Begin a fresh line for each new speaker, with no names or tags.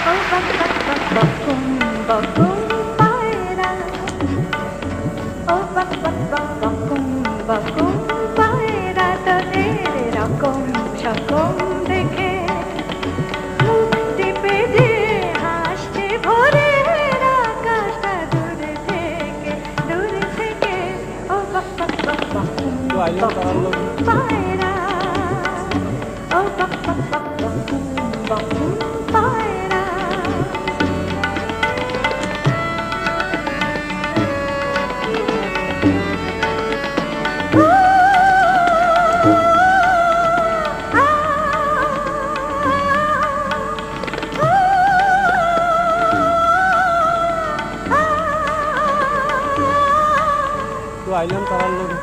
বকুম বকুম পায়রা, ও বকুম বকুম পায়রা, তোদের রকম সকম দেখে মুখ টিপে যে হাসছে ভোরের আকাশটা দূর থেকে, ও বকুম বকুম পায়রা, ও বকুম বকুম পায়রা।
তো আইলাম তারার লোক